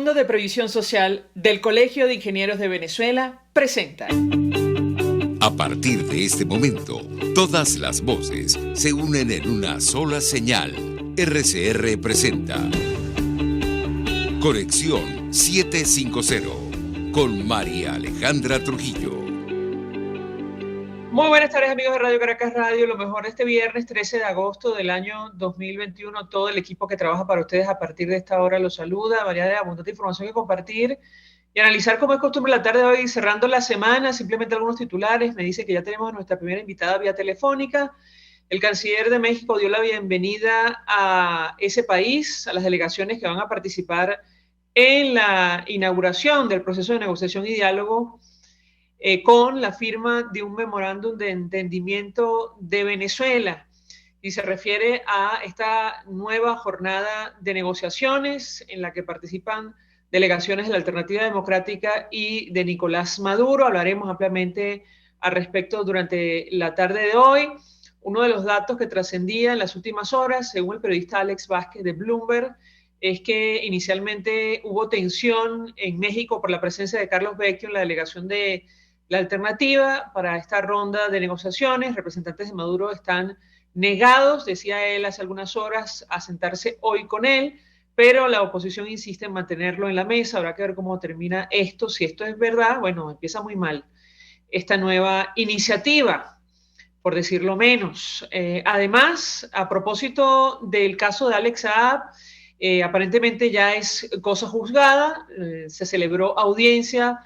Fondo de Previsión Social del Colegio de Ingenieros de Venezuela presenta. A partir de este momento, todas las voces se unen en una sola señal. RCR presenta Conexión 750 con María Alejandra Trujillo. Muy buenas tardes, amigos de Radio Caracas Radio. Lo mejor este viernes 13 de agosto del año 2021. Todo el equipo que trabaja para ustedes a partir de esta hora los saluda. Variedad de abundante información que compartir y analizar, como es costumbre la tarde de hoy, cerrando la semana. Simplemente algunos titulares. Me dice que ya tenemos a nuestra primera invitada vía telefónica. El canciller de México dio la bienvenida a ese país, a las delegaciones que van a participar en la inauguración del proceso de negociación y diálogo con la firma de un memorándum de entendimiento de Venezuela, y se refiere a esta nueva jornada de negociaciones en la que participan delegaciones de la Alternativa Democrática y de Nicolás Maduro. Hablaremos ampliamente al respecto durante la tarde de hoy. Uno de los datos que trascendía en las últimas horas, según el periodista Alex Vázquez de Bloomberg, es que inicialmente hubo tensión en México por la presencia de Carlos Vecchio en la delegación de la Alternativa para esta ronda de negociaciones. Representantes de Maduro están negados, decía él hace algunas horas, a sentarse hoy con él, pero la oposición insiste en mantenerlo en la mesa. Habrá que ver cómo termina esto. Si esto es verdad, bueno, empieza muy mal esta nueva iniciativa, por decirlo menos. Además, a propósito del caso de Alex Saab, aparentemente ya es cosa juzgada. Se celebró audiencia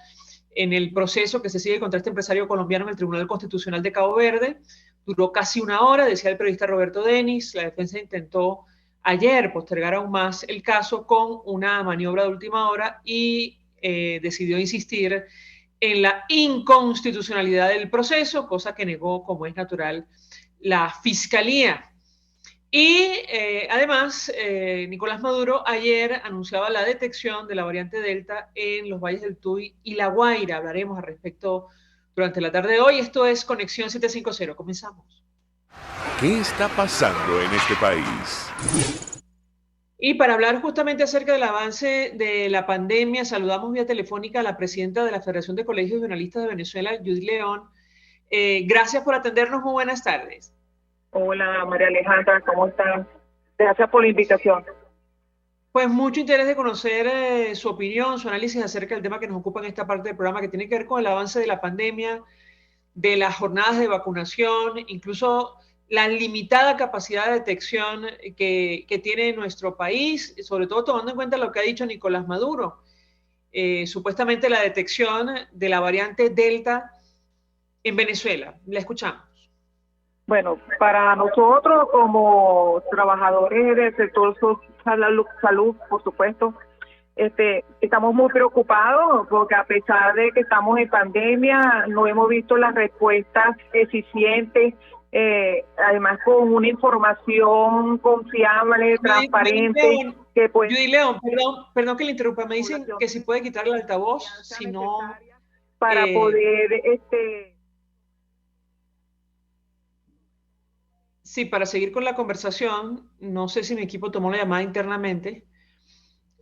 en el proceso que se sigue contra este empresario colombiano en el Tribunal Constitucional de Cabo Verde. Duró casi una hora, decía el periodista Roberto Denis. La defensa intentó ayer postergar aún más el caso con una maniobra de última hora y decidió insistir en la inconstitucionalidad del proceso, cosa que negó, como es natural, la Fiscalía. Y además, Nicolás Maduro ayer anunciaba la detección de la variante Delta en los valles del Tuy y La Guaira. Hablaremos al respecto durante la tarde de hoy. Esto es Conexión 750. Comenzamos. ¿Qué está pasando en este país? Y para hablar justamente acerca del avance de la pandemia, saludamos vía telefónica a la presidenta de la Federación de Colegios de Analistas de Venezuela, Judy León. Gracias por atendernos. Muy buenas tardes. Hola, María Alejandra, ¿cómo estás? Gracias por la invitación. Pues mucho interés de conocer su opinión, su análisis acerca del tema que nos ocupa en esta parte del programa, que tiene que ver con el avance de la pandemia, de las jornadas de vacunación, incluso la limitada capacidad de detección que tiene nuestro país, sobre todo tomando en cuenta lo que ha dicho Nicolás Maduro. Supuestamente la detección de la variante Delta en Venezuela. La escuchamos. Bueno, para nosotros como trabajadores del sector salud, por supuesto, estamos muy preocupados porque a pesar de que estamos en pandemia, no hemos visto las respuestas eficientes, además con una información confiable, transparente. Judy León, perdón que le interrumpa, me dicen que si puede quitarle el altavoz, si no... Para poder... Sí, para seguir con la conversación, no sé si mi equipo tomó la llamada internamente.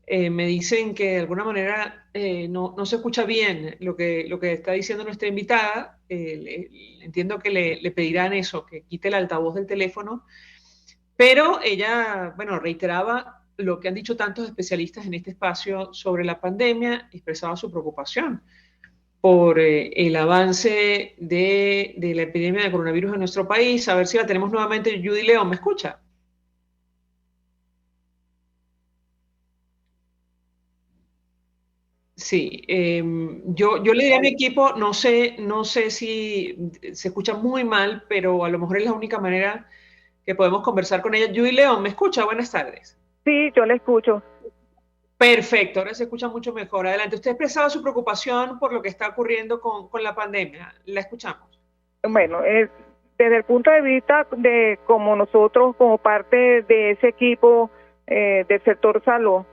Me dicen que de alguna manera no se escucha bien lo que está diciendo nuestra invitada. Entiendo que le pedirán eso, que quite el altavoz del teléfono, pero ella, bueno, reiteraba lo que han dicho tantos especialistas en este espacio sobre la pandemia, expresaba su preocupación por el avance de la epidemia de coronavirus en nuestro país. A ver si la tenemos nuevamente. Judy León, ¿me escucha? Sí, yo le diría a mi equipo, no sé si se escucha muy mal, pero a lo mejor es la única manera que podemos conversar con ella. Judy León, ¿me escucha? Buenas tardes. Sí, yo le escucho. Perfecto, ahora se escucha mucho mejor. Adelante. Usted expresaba su preocupación por lo que está ocurriendo con la pandemia. La escuchamos. Bueno, desde el punto de vista de como nosotros, como parte de ese equipo del sector salud,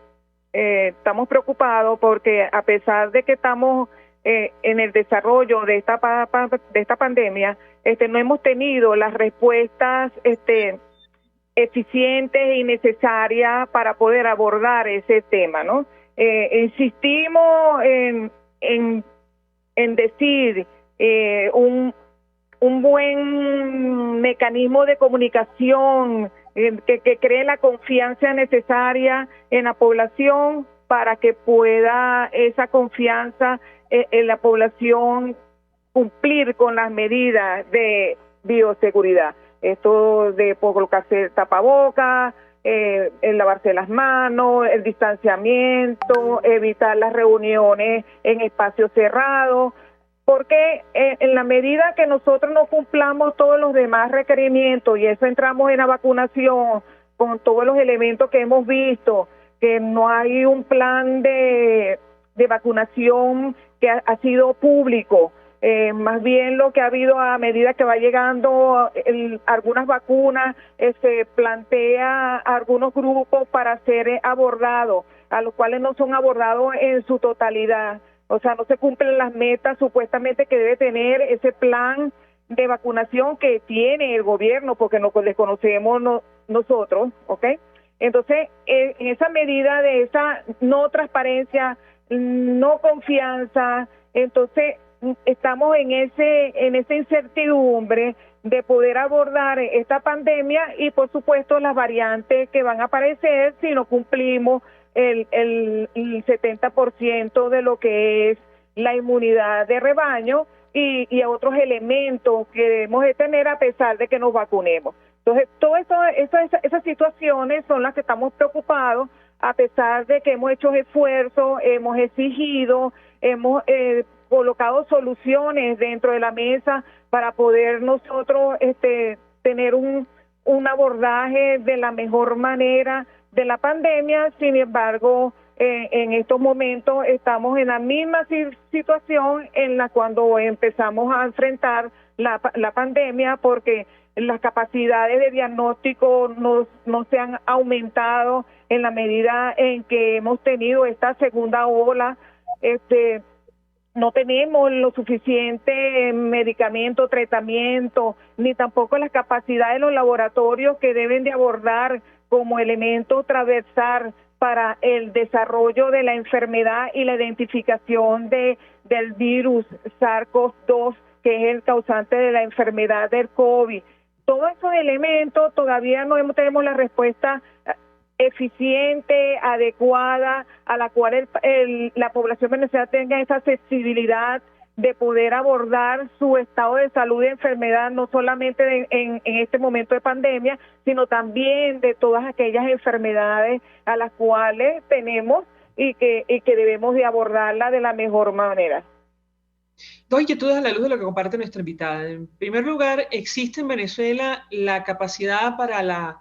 estamos preocupados porque a pesar de que estamos en el desarrollo de esta pandemia, no hemos tenido las respuestas eficientes y necesarias para poder abordar ese tema, ¿no? insistimos en decir un buen mecanismo de comunicación que cree la confianza necesaria en la población para que pueda esa confianza en la población cumplir con las medidas de bioseguridad. Esto de colocarse tapabocas, el lavarse las manos, el distanciamiento, evitar las reuniones en espacios cerrados, porque en la medida que nosotros no cumplamos todos los demás requerimientos, y eso entramos en la vacunación con todos los elementos que hemos visto, que no hay un plan de vacunación que ha sido público, más bien lo que ha habido a medida que va llegando algunas vacunas, se plantea algunos grupos para ser abordados, a los cuales no son abordados en su totalidad. O sea, no se cumplen las metas supuestamente que debe tener ese plan de vacunación que tiene el gobierno, porque no desconocemos nosotros, ¿ok? Entonces, en esa medida de esa no transparencia, no confianza, entonces estamos en esa incertidumbre de poder abordar esta pandemia y, por supuesto, las variantes que van a aparecer si no cumplimos el 70% de lo que es la inmunidad de rebaño y a otros elementos que debemos de tener a pesar de que nos vacunemos. Entonces, todas esas situaciones son las que estamos preocupados, a pesar de que hemos hecho esfuerzos, hemos exigido, hemos colocado soluciones dentro de la mesa para poder nosotros tener un abordaje de la mejor manera de la pandemia. Sin embargo, en estos momentos estamos en la misma situación en la cuando empezamos a enfrentar la pandemia, porque las capacidades de diagnóstico no se han aumentado en la medida en que hemos tenido esta segunda ola. No tenemos lo suficiente medicamento, tratamiento, ni tampoco las capacidades de los laboratorios que deben de abordar como elemento transversal para el desarrollo de la enfermedad y la identificación del virus SARS-CoV-2, que es el causante de la enfermedad del COVID. Todos esos elementos todavía no tenemos la respuesta eficiente, adecuada, a la cual la población venezolana tenga esa accesibilidad de poder abordar su estado de salud y enfermedad, no solamente en este momento de pandemia, sino también de todas aquellas enfermedades a las cuales tenemos y que debemos de abordarla de la mejor manera. Dos inquietudes a la luz de lo que comparte nuestra invitada. En primer lugar, ¿existe en Venezuela la capacidad para la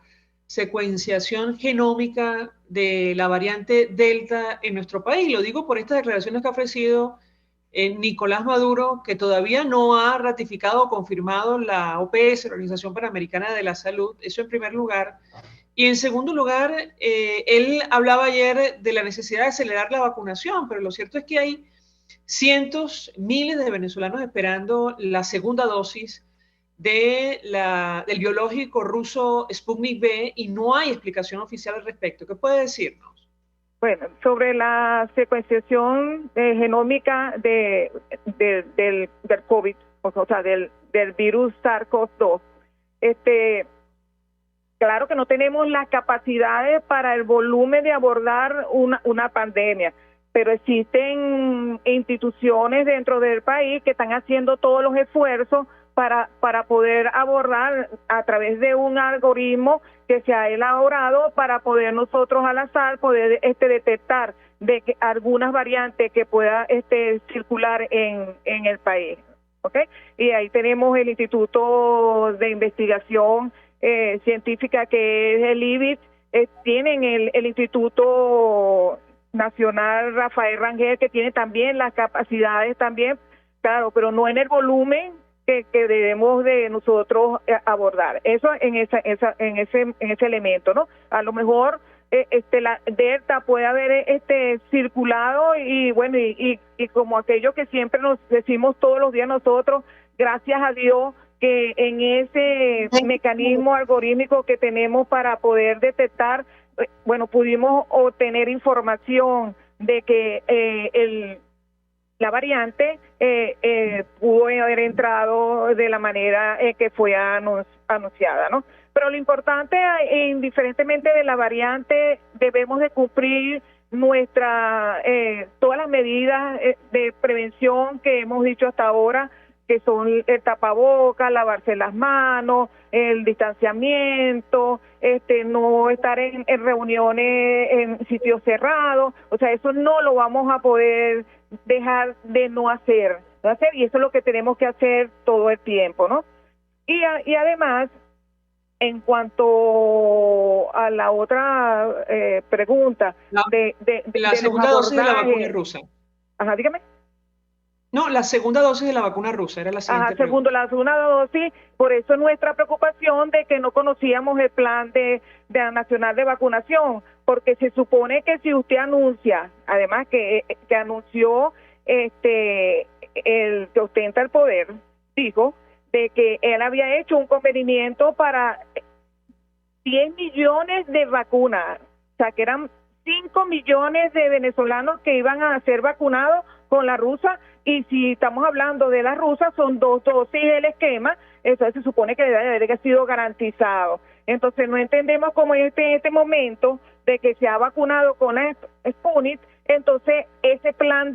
secuenciación genómica de la variante Delta en nuestro país? Lo digo por estas declaraciones que ha ofrecido Nicolás Maduro, que todavía no ha ratificado o confirmado la OPS, la Organización Panamericana de la Salud. Eso en primer lugar. Y en segundo lugar, él hablaba ayer de la necesidad de acelerar la vacunación, pero lo cierto es que hay cientos, miles de venezolanos esperando la segunda dosis del biológico ruso Sputnik V y no hay explicación oficial al respecto. ¿Qué puede decirnos? Bueno, sobre la secuenciación genómica del COVID, o sea, del virus SARS-CoV-2, claro que no tenemos las capacidades para el volumen de abordar una pandemia, pero existen instituciones dentro del país que están haciendo todos los esfuerzos para poder abordar a través de un algoritmo que se ha elaborado para poder nosotros al azar poder detectar de que algunas variantes que pueda circular en el país, ¿okay? Y ahí tenemos el Instituto de Investigación Científica, que es el IBIT, tienen el Instituto Nacional Rafael Rangel, que tiene también las capacidades también, claro, pero no en el volumen que debemos de nosotros abordar. Eso en ese elemento, ¿no? A lo mejor la Delta puede haber circulado y bueno, y como aquello que siempre nos decimos todos los días nosotros, gracias a Dios que en ese mecanismo algorítmico que tenemos para poder detectar, bueno, pudimos obtener información de que la variante pudo haber entrado de la manera que fue anunciada, ¿no? Pero lo importante, indiferentemente de la variante, debemos de cumplir todas las medidas de prevención que hemos dicho hasta ahora, que son el tapabocas, lavarse las manos, el distanciamiento, no estar en reuniones en sitios cerrados. O sea, eso no lo vamos a poder dejar de no hacer, y eso es lo que tenemos que hacer todo el tiempo, ¿no? Y además, en cuanto a la otra pregunta de la segunda dosis de la vacuna rusa. Ajá, dígame. No, la segunda dosis de la vacuna rusa era la siguiente pregunta. La segunda dosis, por eso es nuestra preocupación de que no conocíamos el plan de nacional de vacunación, porque se supone que si usted anuncia, además que anunció el que ostenta el poder, dijo de que él había hecho un convenimiento para 10 millones de vacunas, o sea que eran 5 millones de venezolanos que iban a ser vacunados con la rusa, y si estamos hablando de la rusa son 2 dosis del esquema, eso se supone que debe haber sido garantizado. Entonces no entendemos cómo en este momento de que se ha vacunado con la Sputnik, entonces ese plan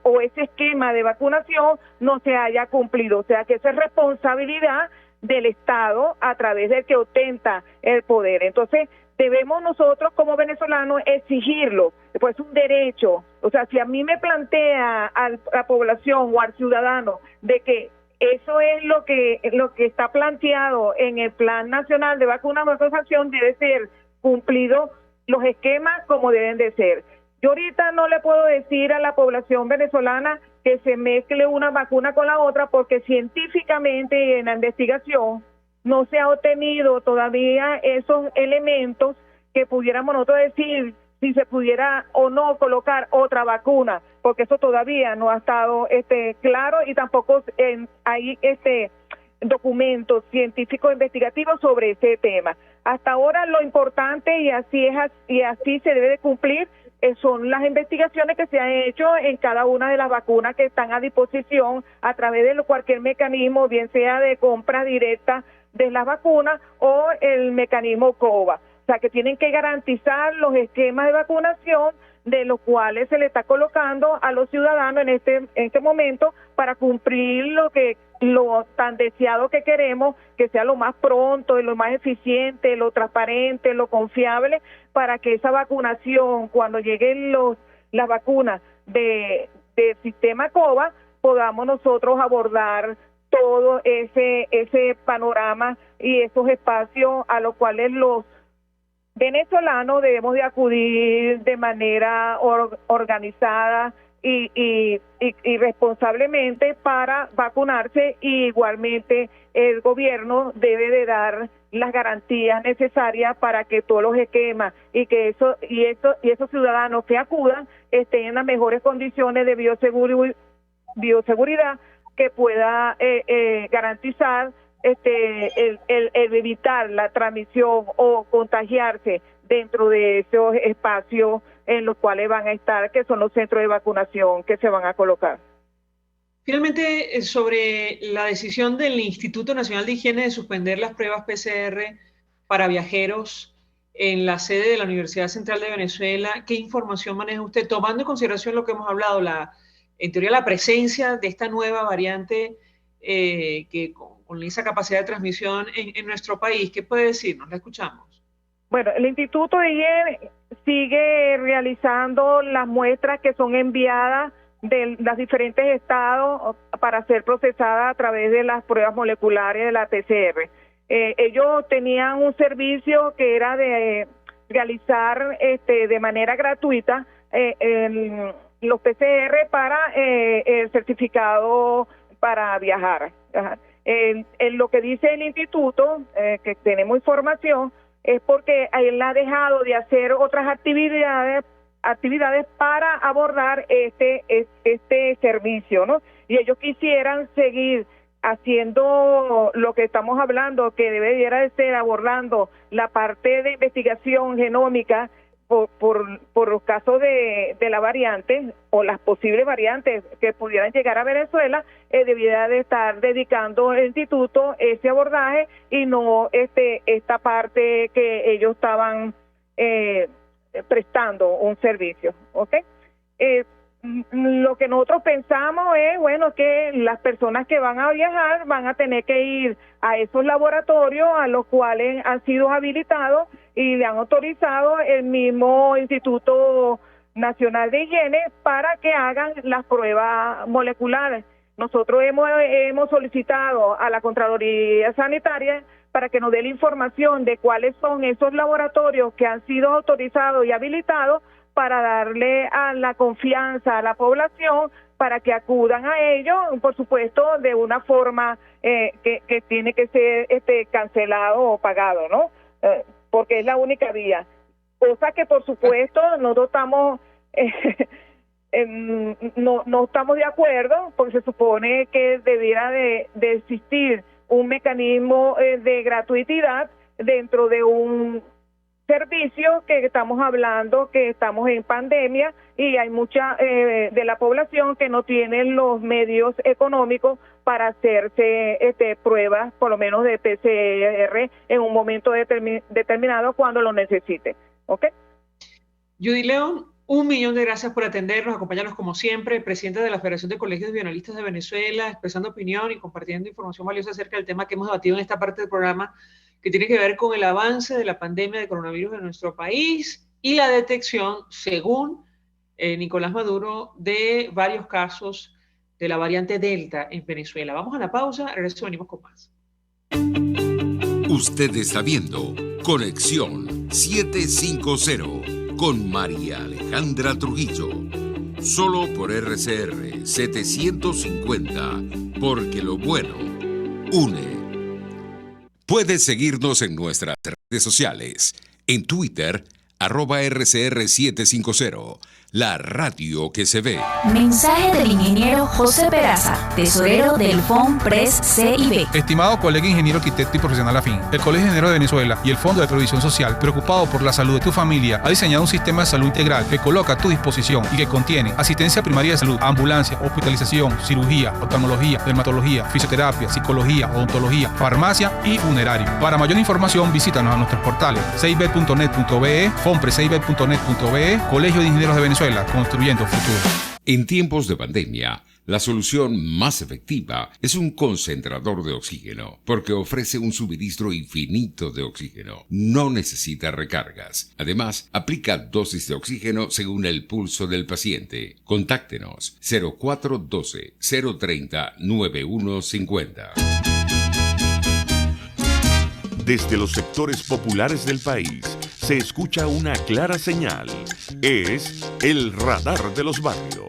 o ese esquema de vacunación no se haya cumplido, o sea que esa es responsabilidad del Estado a través del que ostenta el poder. Entonces debemos nosotros como venezolanos exigirlo, pues es un derecho. O sea, si a mí me plantea a la población o al ciudadano de que eso es lo que está planteado en el Plan Nacional de Vacunación, debe ser cumplido los esquemas como deben de ser. Yo ahorita no le puedo decir a la población venezolana que se mezcle una vacuna con la otra, porque científicamente en la investigación no se ha obtenido todavía esos elementos que pudiéramos nosotros decir si se pudiera o no colocar otra vacuna, porque eso todavía no ha estado claro, y tampoco hay documentos científicos investigativos sobre ese tema. Hasta ahora lo importante, y así se debe de cumplir, son las investigaciones que se han hecho en cada una de las vacunas que están a disposición a través de cualquier mecanismo, bien sea de compra directa de las vacunas o el mecanismo COVA. O sea, que tienen que garantizar los esquemas de vacunación de los cuales se le está colocando a los ciudadanos en este momento para cumplir lo tan deseado que queremos, que sea lo más pronto y lo más eficiente, lo transparente, lo confiable, para que esa vacunación, cuando lleguen las vacunas del sistema COVA, podamos nosotros abordar todo ese panorama y esos espacios a los cuales los venezolanos debemos de acudir de manera organizada y responsablemente para vacunarse, y igualmente el gobierno debe de dar las garantías necesarias para que todos los esquemas y esos ciudadanos que acudan estén en las mejores condiciones de bioseguridad que pueda garantizar el evitar la transmisión o contagiarse dentro de esos espacios en los cuales van a estar, que son los centros de vacunación que se van a colocar. Finalmente, sobre la decisión del Instituto Nacional de Higiene de suspender las pruebas PCR para viajeros en la sede de la Universidad Central de Venezuela, ¿qué información maneja usted? Tomando en consideración lo que hemos hablado, en teoría la presencia de esta nueva variante que con esa capacidad de transmisión en nuestro país, ¿qué puede decirnos? La escuchamos. Bueno, el Instituto de Higiene sigue realizando las muestras que son enviadas de los diferentes estados para ser procesadas a través de las pruebas moleculares de la PCR. Ellos tenían un servicio que era de realizar de manera gratuita los PCR para el certificado para viajar. En lo que dice el instituto, que tenemos información, es porque él ha dejado de hacer otras actividades para abordar este servicio, ¿no? Y ellos quisieran seguir haciendo lo que estamos hablando, que debería de ser abordando la parte de investigación genómica por los casos de la variante o las posibles variantes que pudieran llegar a Venezuela, debiera de estar dedicando el instituto ese abordaje y no esta parte que ellos estaban prestando un servicio, ¿ok? Lo que nosotros pensamos es, bueno, que las personas que van a viajar van a tener que ir a esos laboratorios a los cuales han sido habilitados y le han autorizado el mismo Instituto Nacional de Higiene para que hagan las pruebas moleculares. Nosotros hemos solicitado a la Contraloría Sanitaria para que nos dé la información de cuáles son esos laboratorios que han sido autorizados y habilitados para darle a la confianza a la población para que acudan a ellos, por supuesto, de una forma que tiene que ser cancelado o pagado, ¿no? Porque es la única vía. Cosa que, por supuesto, nosotros estamos... no estamos de acuerdo, porque se supone que debiera de existir un mecanismo de gratuidad dentro de un servicio que estamos hablando, que estamos en pandemia y hay mucha de la población que no tienen los medios económicos para hacerse pruebas, por lo menos de PCR, en un momento determinado cuando lo necesite. ¿Ok? Judy León, 1.000.000 de gracias por atendernos, acompañarnos como siempre, presidenta de la Federación de Colegios Bioanalistas de Venezuela, expresando opinión y compartiendo información valiosa acerca del tema que hemos debatido en esta parte del programa, que tiene que ver con el avance de la pandemia de coronavirus en nuestro país y la detección, según Nicolás Maduro, de varios casos de la variante Delta en Venezuela. Vamos a la pausa, regreso, venimos con más. Usted está viendo Conexión 750 con María Alejandra Trujillo. Solo por RCR 750, porque lo bueno une. Puedes seguirnos en nuestras redes sociales. En Twitter, @RCR750, la radio que se ve. Mensaje del ingeniero José Peraza, tesorero del FONPRES CIB. Estimado colega ingeniero arquitecto y profesional afín, el Colegio de Ingenieros de Venezuela y el Fondo de Previsión Social, preocupado por la salud de tu familia, ha diseñado un sistema de salud integral que coloca a tu disposición y que contiene asistencia primaria de salud, ambulancia, hospitalización, cirugía, oftalmología, dermatología, fisioterapia, psicología, odontología, farmacia y funerario. Para mayor información, visítanos a nuestros portales cib.net.be, fonprescib.net.be, Colegio de Ingenieros de Venezuela, construyendo futuro. En tiempos de pandemia, la solución más efectiva es un concentrador de oxígeno, porque ofrece un suministro infinito de oxígeno. No necesita recargas. Además, aplica dosis de oxígeno según el pulso del paciente. Contáctenos 0412-030-9150. Desde los sectores populares del país se escucha una clara señal. Es el radar de los barrios.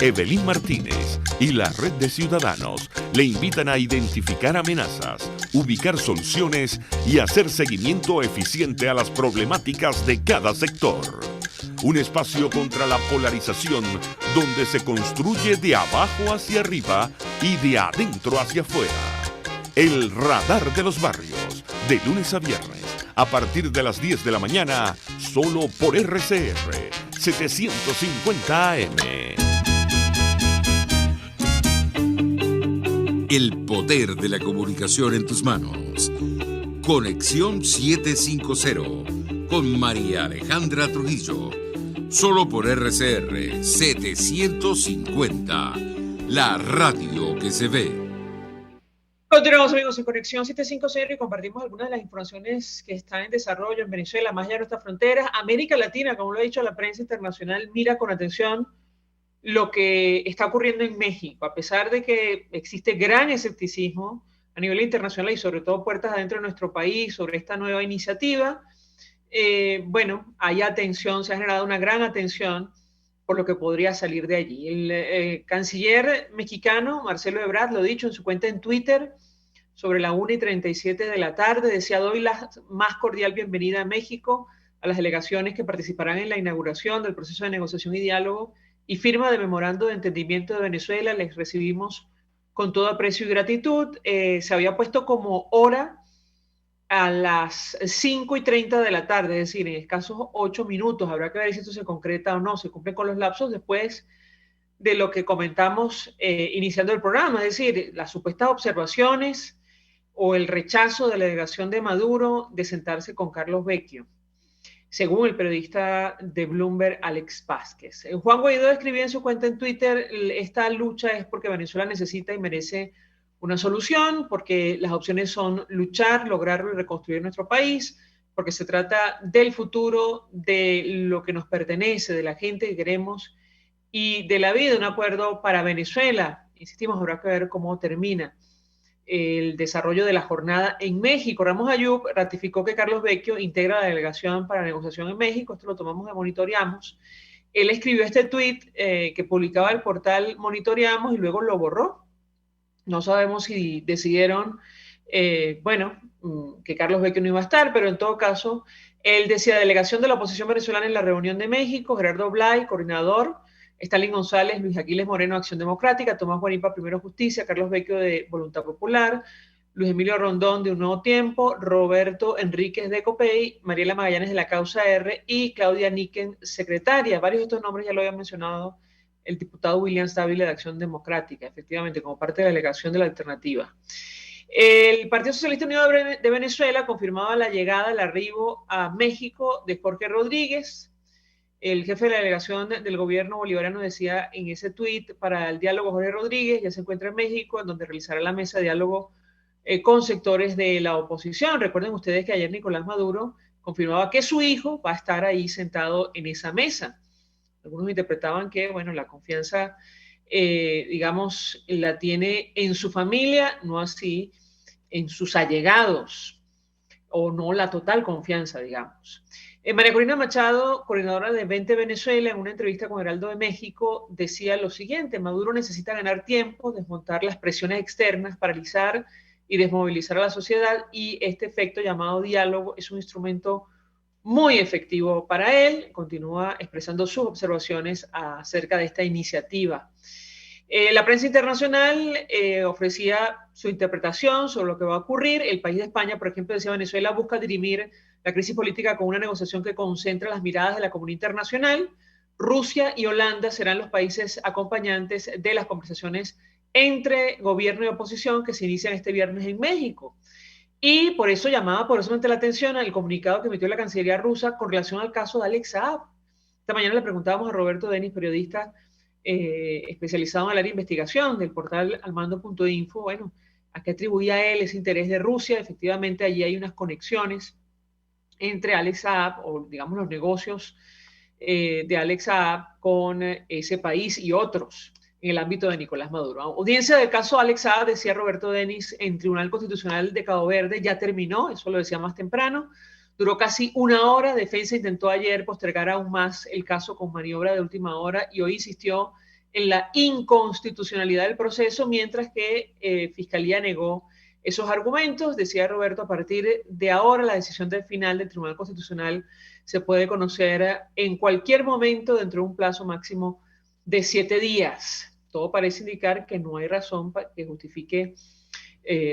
Evelyn Martínez y la red de ciudadanos le invitan a identificar amenazas, ubicar soluciones y hacer seguimiento eficiente a las problemáticas de cada sector. Un espacio contra la polarización donde se construye de abajo hacia arriba y de adentro hacia afuera. El radar de los barrios, de lunes a viernes, a partir de las 10 de la mañana, solo por RCR 750 AM. El poder de la comunicación en tus manos. Conexión 750 con María Alejandra Trujillo. Solo por RCR 750, la radio que se ve. Continuamos, amigos, en Conexión 750 y compartimos algunas de las informaciones que están en desarrollo en Venezuela, más allá de nuestras fronteras. América Latina, como lo ha dicho la prensa internacional, mira con atención lo que está ocurriendo en México, a pesar de que existe gran escepticismo a nivel internacional y sobre todo puertas adentro de nuestro país sobre esta nueva iniciativa. Hay atención, se ha generado una gran atención por lo que podría salir de allí. El canciller mexicano, Marcelo Ebrard, lo ha dicho en su cuenta en Twitter, sobre la 1:37 de la tarde, decía: doy la más cordial bienvenida a México, a las delegaciones que participarán en la inauguración del proceso de negociación y diálogo y firma de memorando de entendimiento de Venezuela. Les recibimos con todo aprecio y gratitud. Se había puesto como hora a las 5:30 de la tarde, es decir, en escasos 8 minutos. Habrá que ver si esto se concreta o no, se cumple con los lapsos después de lo que comentamos iniciando el programa, es decir, las supuestas observaciones o el rechazo de la delegación de Maduro de sentarse con Carlos Vecchio, según el periodista de Bloomberg, Alex Vázquez. Juan Guaidó escribió en su cuenta en Twitter, esta lucha es porque Venezuela necesita y merece una solución, porque las opciones son luchar, lograrlo y reconstruir nuestro país, porque se trata del futuro, de lo que nos pertenece, de la gente que queremos y de la vida, un acuerdo para Venezuela. Insistimos, habrá que ver cómo termina el desarrollo de la jornada en México. Ramos Ayub ratificó que Carlos Vecchio integra la delegación para negociación en México. Esto lo tomamos de Monitoreamos. Él escribió este tuit que publicaba el portal Monitoreamos y luego lo borró. No sabemos si decidieron, que Carlos Vecchio no iba a estar, pero en todo caso, él decía delegación de la oposición venezolana en la reunión de México, Gerardo Blay, coordinador, Stalin González, Luis Aquiles Moreno, Acción Democrática, Tomás Guanipa, Primero Justicia, Carlos Vecchio de Voluntad Popular, Luis Emilio Rondón de Un Nuevo Tiempo, Roberto Enríquez de COPEI, Mariela Magallanes de la Causa R y Claudia Niken, secretaria. Varios de estos nombres ya lo habían mencionado el diputado William Stabile de Acción Democrática, efectivamente, como parte de la delegación de la alternativa. El Partido Socialista Unido de Venezuela confirmaba la llegada, el arribo a México de Jorge Rodríguez. El jefe de la delegación del gobierno bolivariano decía en ese tuit, para el diálogo Jorge Rodríguez ya se encuentra en México, en donde realizará la mesa de diálogo con sectores de la oposición. Recuerden ustedes que ayer Nicolás Maduro confirmaba que su hijo va a estar ahí sentado en esa mesa. Algunos interpretaban que, bueno, la confianza, digamos, la tiene en su familia, no así en sus allegados, o no la total confianza, digamos. María Corina Machado, coordinadora de 20 Venezuela, en una entrevista con Heraldo de México, decía lo siguiente: Maduro necesita ganar tiempo, desmontar las presiones externas, paralizar y desmovilizar a la sociedad, y este efecto llamado diálogo es un instrumento muy efectivo para él. Continúa expresando sus observaciones acerca de esta iniciativa. La prensa internacional ofrecía su interpretación sobre lo que va a ocurrir. El país de España, por ejemplo, decía Venezuela busca dirimir la crisis política con una negociación que concentra las miradas de la comunidad internacional. Rusia y Holanda serán los países acompañantes de las conversaciones entre gobierno y oposición que se inician este viernes en México. Y por eso llamaba poderosamente la atención al comunicado que emitió la Cancillería rusa con relación al caso de Alex Saab. Esta mañana le preguntábamos a Roberto Denis, periodista especializado en el área de investigación del portal almando.info, bueno, ¿a qué atribuía él ese interés de Rusia? Efectivamente, allí hay unas conexiones entre Alex Saab, o digamos los negocios de Alex Saab con ese país y otros en el ámbito de Nicolás Maduro. Audiencia del caso Alex Saab, decía Roberto Denis, en Tribunal Constitucional de Cabo Verde, ya terminó, eso lo decía más temprano, duró casi una hora. Defensa intentó ayer postergar aún más el caso con maniobra de última hora y hoy insistió en la inconstitucionalidad del proceso, mientras que Fiscalía negó esos argumentos. Decía Roberto, a partir de ahora la decisión del final del Tribunal Constitucional se puede conocer en cualquier momento dentro de un plazo máximo de 7 días. Todo parece indicar que no hay razón para que justifique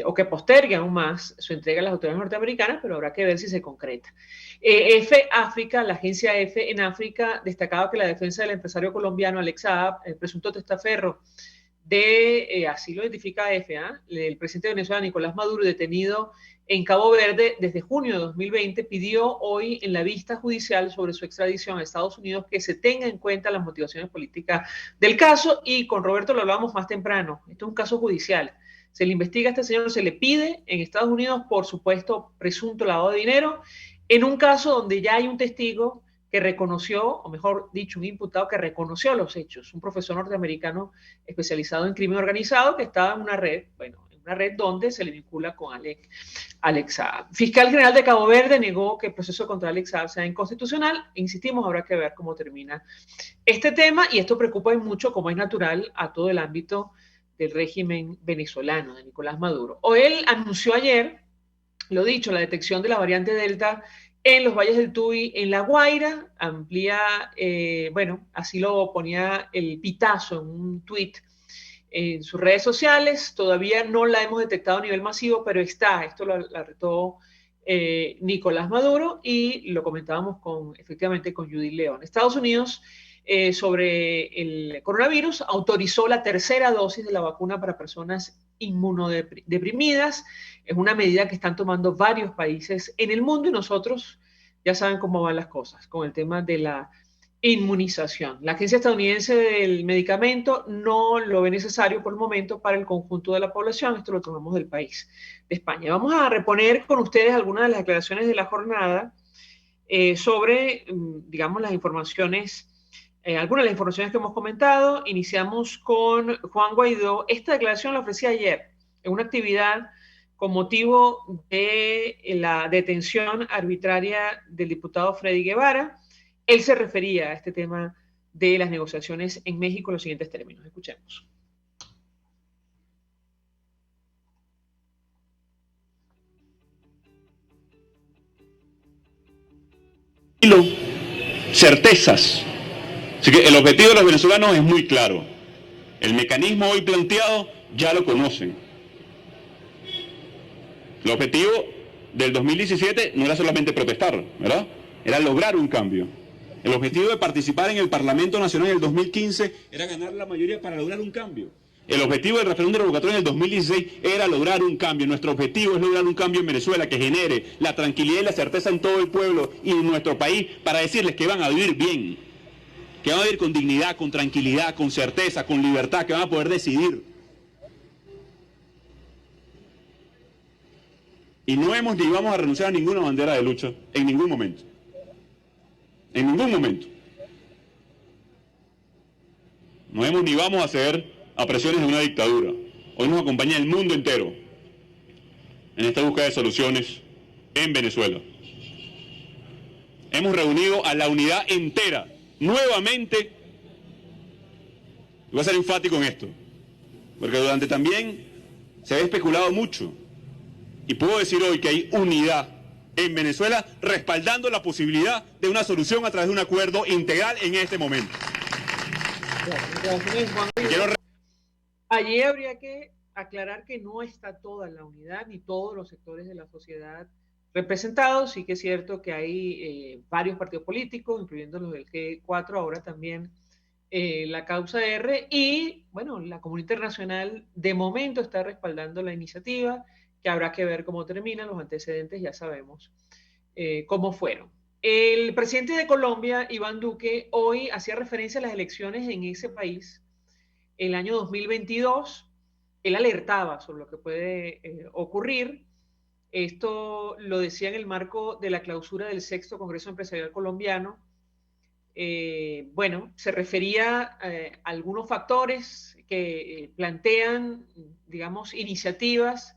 o que postergue aún más su entrega a las autoridades norteamericanas, pero habrá que ver si se concreta. F África, la agencia F en África, destacaba que la defensa del empresario colombiano Alex Saab, el presunto testaferro de, así lo identifica F, el presidente de Venezuela, Nicolás Maduro, detenido en Cabo Verde desde junio de 2020, pidió hoy en la vista judicial sobre su extradición a Estados Unidos que se tenga en cuenta las motivaciones políticas del caso, y con Roberto lo hablábamos más temprano. Esto es un caso judicial. Se le investiga a este señor, se le pide en Estados Unidos por supuesto presunto lavado de dinero, en un caso donde ya hay un testigo que reconoció, o mejor dicho, un imputado que reconoció los hechos, un profesor norteamericano especializado en crimen organizado que estaba en una red, bueno, en una red donde se le vincula con Alex Saab. Fiscal General de Cabo Verde negó que el proceso contra Alex Saab sea inconstitucional. Insistimos, habrá que ver cómo termina este tema, y esto preocupa mucho, como es natural, a todo el ámbito del régimen venezolano de Nicolás Maduro. O él anunció ayer, lo dicho, la detección de la variante Delta en los valles del Tuy, en La Guaira, amplía, bueno, así lo ponía el Pitazo en un tuit en sus redes sociales. Todavía no la hemos detectado a nivel masivo, pero está, esto lo retó Nicolás Maduro, y lo comentábamos efectivamente con Judith León. Estados Unidos, sobre el coronavirus, autorizó la tercera dosis de la vacuna para personas inmunodeprimidas. Es una medida que están tomando varios países en el mundo y nosotros ya saben cómo van las cosas con el tema de la inmunización. La Agencia Estadounidense del Medicamento no lo ve necesario por el momento para el conjunto de la población. Esto lo tomamos del país de España. Vamos a reponer con ustedes algunas de las declaraciones de la jornada sobre, digamos, las informaciones, algunas de las informaciones que hemos comentado. Iniciamos con Juan Guaidó. Esta declaración la ofrecí ayer en una actividad con motivo de la detención arbitraria del diputado Freddy Guevara. Él se refería a este tema de las negociaciones en México en los siguientes términos. Escuchemos. Certezas. Así que el objetivo de los venezolanos es muy claro. El mecanismo hoy planteado ya lo conocen. El objetivo del 2017 no era solamente protestar, ¿verdad? Era lograr un cambio. El objetivo de participar en el Parlamento Nacional en el 2015 era ganar la mayoría para lograr un cambio. El objetivo del referéndum revocatorio en el 2016 era lograr un cambio. Nuestro objetivo es lograr un cambio en Venezuela que genere la tranquilidad y la certeza en todo el pueblo y en nuestro país para decirles que van a vivir bien, que van a vivir con dignidad, con tranquilidad, con certeza, con libertad, que van a poder decidir. Y no hemos ni vamos a renunciar a ninguna bandera de lucha en ningún momento. En ningún momento. No hemos ni vamos a ceder a presiones de una dictadura. Hoy nos acompaña el mundo entero en esta búsqueda de soluciones en Venezuela. Hemos reunido a la unidad entera, nuevamente. Voy a ser enfático en esto, porque durante también se ha especulado mucho. Y puedo decir hoy que hay unidad en Venezuela respaldando la posibilidad de una solución a través de un acuerdo integral en este momento. Allí habría que aclarar que no está toda la unidad ni todos los sectores de la sociedad representados. Sí que es cierto que hay varios partidos políticos, incluyendo los del G4, ahora también la causa R, y bueno, la comunidad internacional de momento está respaldando la iniciativa, que habrá que ver cómo terminan. Los antecedentes ya sabemos cómo fueron. El presidente de Colombia, Iván Duque, hoy hacía referencia a las elecciones en ese país el año 2022. Él alertaba sobre lo que puede ocurrir. Esto lo decía en el marco de la clausura del 6º Congreso Empresarial Colombiano. Bueno, se refería a algunos factores que plantean, digamos, iniciativas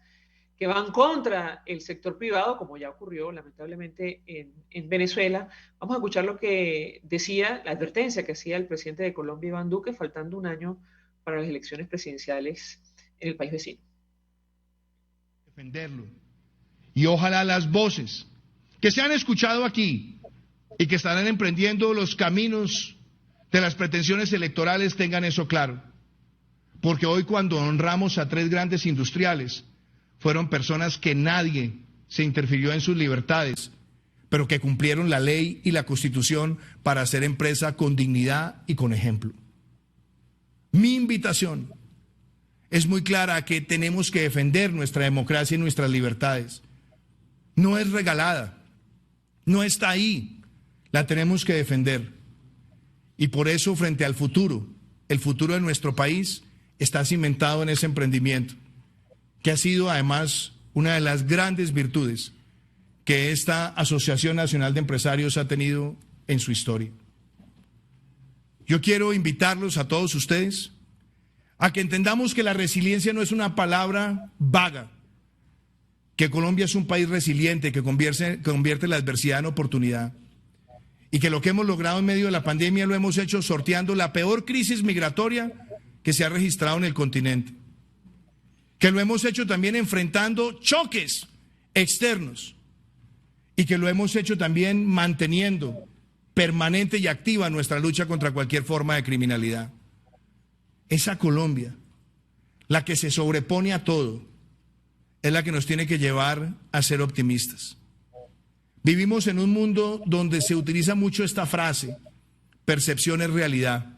que van contra el sector privado, como ya ocurrió lamentablemente en Venezuela. Vamos a escuchar lo que decía, la advertencia que hacía el presidente de Colombia, Iván Duque, faltando un año para las elecciones presidenciales en el país vecino. Defenderlo. Y ojalá las voces que se han escuchado aquí y que estarán emprendiendo los caminos de las pretensiones electorales tengan eso claro. Porque hoy, cuando honramos a 3 grandes industriales, fueron personas que nadie se interfirió en sus libertades, pero que cumplieron la ley y la Constitución para hacer empresa con dignidad y con ejemplo. Mi invitación es muy clara, que tenemos que defender nuestra democracia y nuestras libertades. No es regalada, no está ahí, la tenemos que defender. Y por eso, frente al futuro, el futuro de nuestro país está cimentado en ese emprendimiento, que ha sido además una de las grandes virtudes que esta Asociación Nacional de Empresarios ha tenido en su historia. Yo quiero invitarlos a todos ustedes a que entendamos que la resiliencia no es una palabra vaga, que Colombia es un país resiliente, que convierte la adversidad en oportunidad, y que lo que hemos logrado en medio de la pandemia lo hemos hecho sorteando la peor crisis migratoria que se ha registrado en el continente, que lo hemos hecho también enfrentando choques externos, y que lo hemos hecho también manteniendo permanente y activa nuestra lucha contra cualquier forma de criminalidad. Esa Colombia, la que se sobrepone a todo, es la que nos tiene que llevar a ser optimistas. Vivimos en un mundo donde se utiliza mucho esta frase, percepción es realidad,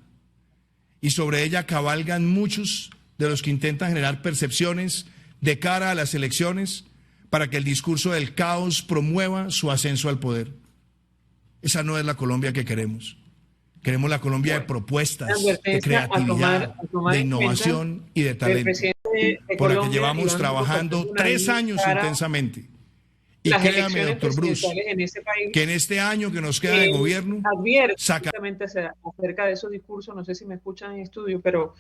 y sobre ella cabalgan muchos de los que intentan generar percepciones de cara a las elecciones para que el discurso del caos promueva su ascenso al poder. Esa no es la Colombia que queremos. Queremos la Colombia de propuestas, de creatividad, de innovación y de talento, por la que llevamos trabajando 3 años intensamente. Y créame, doctor Bruce, que en este año que nos queda de gobierno, exactamente acerca de esos discursos, no sé si me escuchan en estudio, pero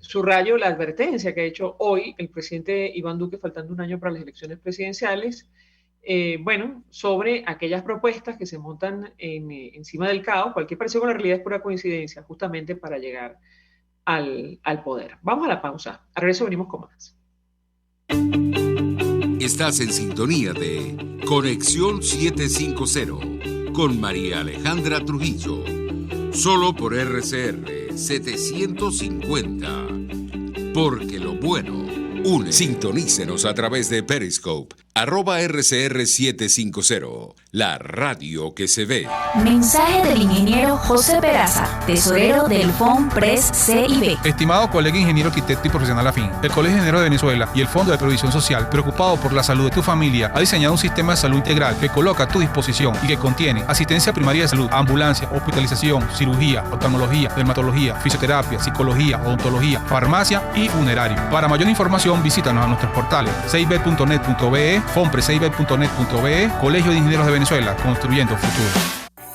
subrayo la advertencia que ha hecho hoy el presidente Iván Duque, faltando un año para las elecciones presidenciales, sobre aquellas propuestas que se montan encima del caos. Cualquier parecido con la realidad es pura coincidencia, justamente para llegar al poder. Vamos a la pausa. A regreso venimos con más. Estás en sintonía de Conexión 750 con María Alejandra Trujillo, solo por RCR 750, porque lo bueno une. Sintonícenos a través de Periscope, @RCR750, la radio que se ve. Mensaje del ingeniero José Peraza, tesorero del FONPRES CIB. Estimado colega ingeniero arquitecto y profesional afín, el Colegio de Ingenieros de Venezuela y el Fondo de Previsión Social, preocupado por la salud de tu familia, ha diseñado un sistema de salud integral que coloca a tu disposición y que contiene asistencia primaria de salud, ambulancia, hospitalización, cirugía, oftalmología, dermatología, fisioterapia, psicología, odontología, farmacia y funerario. Para mayor información, visítanos a nuestros portales cib.net.be, fonprescib.net.be, Colegio de Ingenieros de Venezuela, construyendo futuro.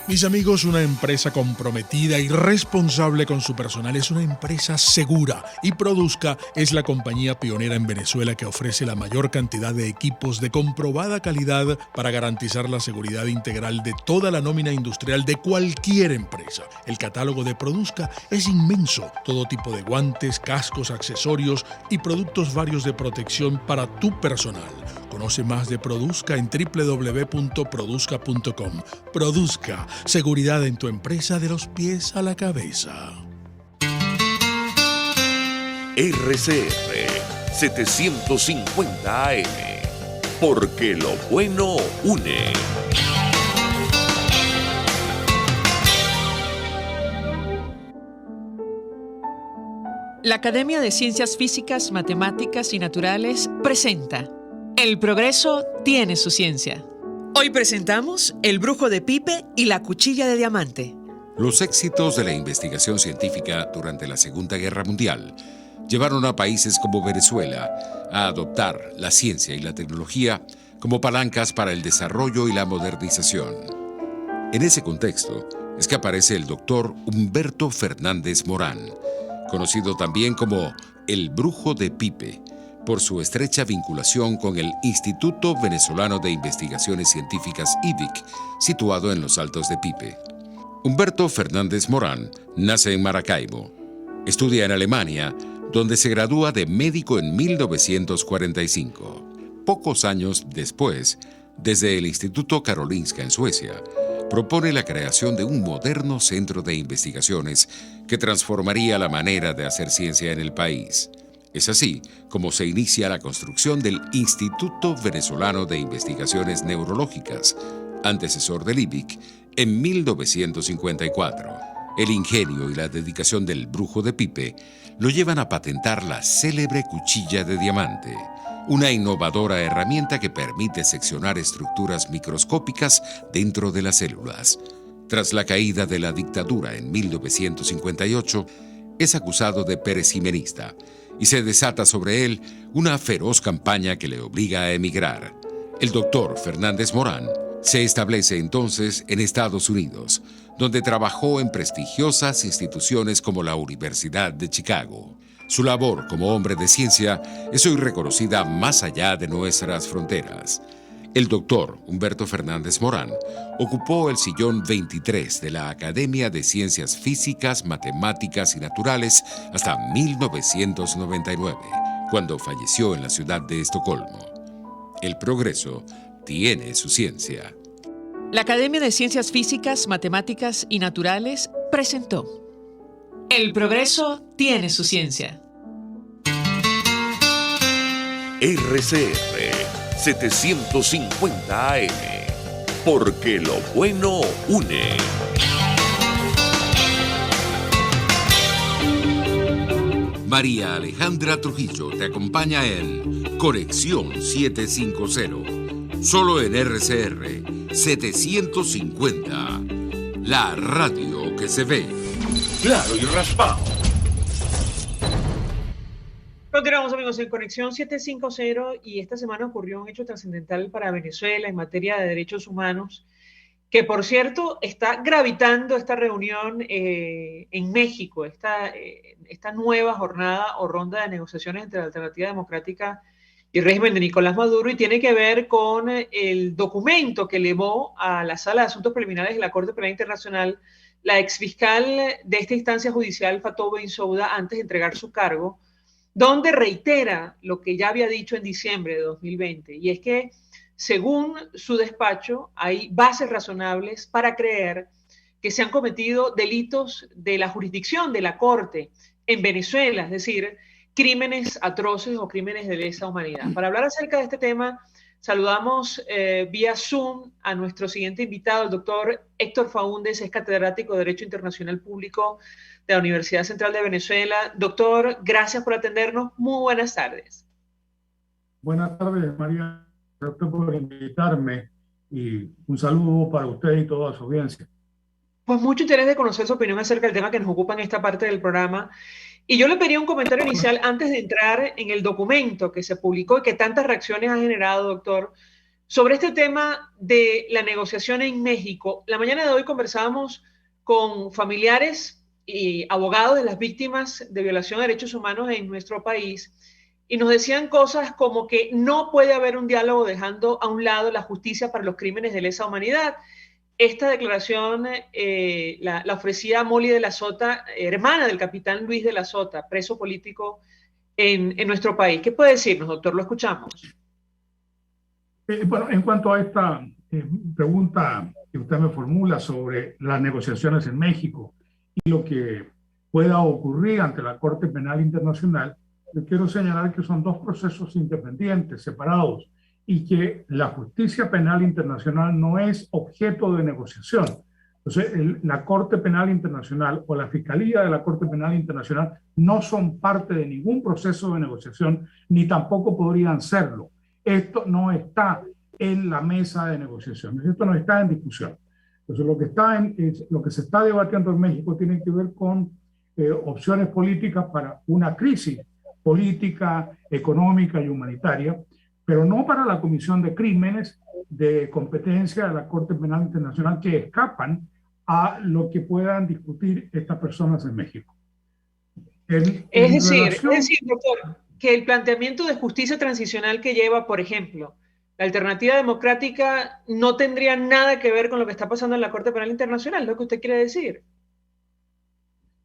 Mis amigos, una empresa comprometida y responsable con su personal es una empresa segura, y Produzca es la compañía pionera en Venezuela que ofrece la mayor cantidad de equipos de comprobada calidad para garantizar la seguridad integral de toda la nómina industrial de cualquier empresa. El catálogo de Produzca es inmenso, todo tipo de guantes, cascos, accesorios y productos varios de protección para tu personal. Conoce más de Produzca en www.produzca.com. Produzca, seguridad en tu empresa de los pies a la cabeza. RCR 750 AM, porque lo bueno une. La Academia de Ciencias Físicas, Matemáticas y Naturales presenta El progreso tiene su ciencia. Hoy presentamos El brujo de Pipe y la cuchilla de diamante. Los éxitos de la investigación científica durante la Segunda Guerra Mundial llevaron a países como Venezuela a adoptar la ciencia y la tecnología como palancas para el desarrollo y la modernización. En ese contexto es que aparece el doctor Humberto Fernández Morán, conocido también como el brujo de Pipe, por su estrecha vinculación con el Instituto Venezolano de Investigaciones Científicas IVIC, situado en los Altos de Pipe. Humberto Fernández Morán nace en Maracaibo. Estudia en Alemania, donde se gradúa de médico en 1945. Pocos años después, desde el Instituto Karolinska en Suecia, propone la creación de un moderno centro de investigaciones que transformaría la manera de hacer ciencia en el país. Es así como se inicia la construcción del Instituto Venezolano de Investigaciones Neurológicas, antecesor del IVIC, en 1954. El ingenio y la dedicación del brujo de Pipe lo llevan a patentar la célebre cuchilla de diamante, una innovadora herramienta que permite seccionar estructuras microscópicas dentro de las células. Tras la caída de la dictadura en 1958, es acusado de perejimenista y se desata sobre él una feroz campaña que le obliga a emigrar. El doctor Fernández Morán se establece entonces en Estados Unidos, donde trabajó en prestigiosas instituciones como la Universidad de Chicago. Su labor como hombre de ciencia es hoy reconocida más allá de nuestras fronteras. El doctor Humberto Fernández Morán ocupó el sillón 23 de la Academia de Ciencias Físicas, Matemáticas y Naturales hasta 1999, cuando falleció en la ciudad de Estocolmo. El progreso tiene su ciencia. La Academia de Ciencias Físicas, Matemáticas y Naturales presentó El progreso tiene su ciencia. RCR 750 AM, porque lo bueno une. María Alejandra Trujillo te acompaña en Conexión 750, solo en RCR 750, la radio que se ve. Claro y raspado. Continuamos, amigos, en Conexión 750 y esta semana ocurrió un hecho trascendental para Venezuela en materia de derechos humanos, que por cierto está gravitando esta reunión en México, esta nueva jornada o ronda de negociaciones entre la Alternativa Democrática y el régimen de Nicolás Maduro, y tiene que ver con el documento que elevó a la Sala de Asuntos Preliminares de la Corte Penal Internacional la exfiscal de esta instancia judicial, Fatou Bensouda, antes de entregar su cargo, donde reitera lo que ya había dicho en diciembre de 2020, y es que, según su despacho, hay bases razonables para creer que se han cometido delitos de la jurisdicción de la Corte en Venezuela, es decir, crímenes atroces o crímenes de lesa humanidad. Para hablar acerca de este tema, saludamos vía Zoom a nuestro siguiente invitado, el doctor Héctor Faúndez, es catedrático de Derecho Internacional Público de la Universidad Central de Venezuela. Doctor, gracias por atendernos. Muy buenas tardes. Buenas tardes, María. Gracias por invitarme y un saludo para usted y toda su audiencia. Pues mucho interés de conocer su opinión acerca del tema que nos ocupa en esta parte del programa. Y yo le pedí un comentario inicial antes de entrar en el documento que se publicó y que tantas reacciones ha generado, doctor, sobre este tema de la negociación en México. La mañana de hoy conversábamos con familiares y abogados de las víctimas de violación de derechos humanos en nuestro país, y nos decían cosas como que no puede haber un diálogo dejando a un lado la justicia para los crímenes de lesa humanidad. Esta declaración la ofrecía Molly de la Sota, hermana del capitán Luis de la Sota, preso político en nuestro país. ¿Qué puede decirnos, doctor? Lo escuchamos. Bueno, en cuanto a esta pregunta que usted me formula sobre las negociaciones en México y lo que pueda ocurrir ante la Corte Penal Internacional, yo quiero señalar que son dos procesos independientes, separados, y que la justicia penal internacional no es objeto de negociación. Entonces, la Corte Penal Internacional o la Fiscalía de la Corte Penal Internacional no son parte de ningún proceso de negociación, ni tampoco podrían serlo. Esto no está en la mesa de negociaciones, esto no está en discusión. Entonces, lo que se está debatiendo en México tiene que ver con opciones políticas para una crisis política, económica y humanitaria, pero no para la comisión de crímenes de competencia de la Corte Penal Internacional que escapan a lo que puedan discutir estas personas en México. Es decir, doctor, que el planteamiento de justicia transicional que lleva, por ejemplo, la Alternativa Democrática no tendría nada que ver con lo que está pasando en la Corte Penal Internacional, ¿es lo que usted quiere decir?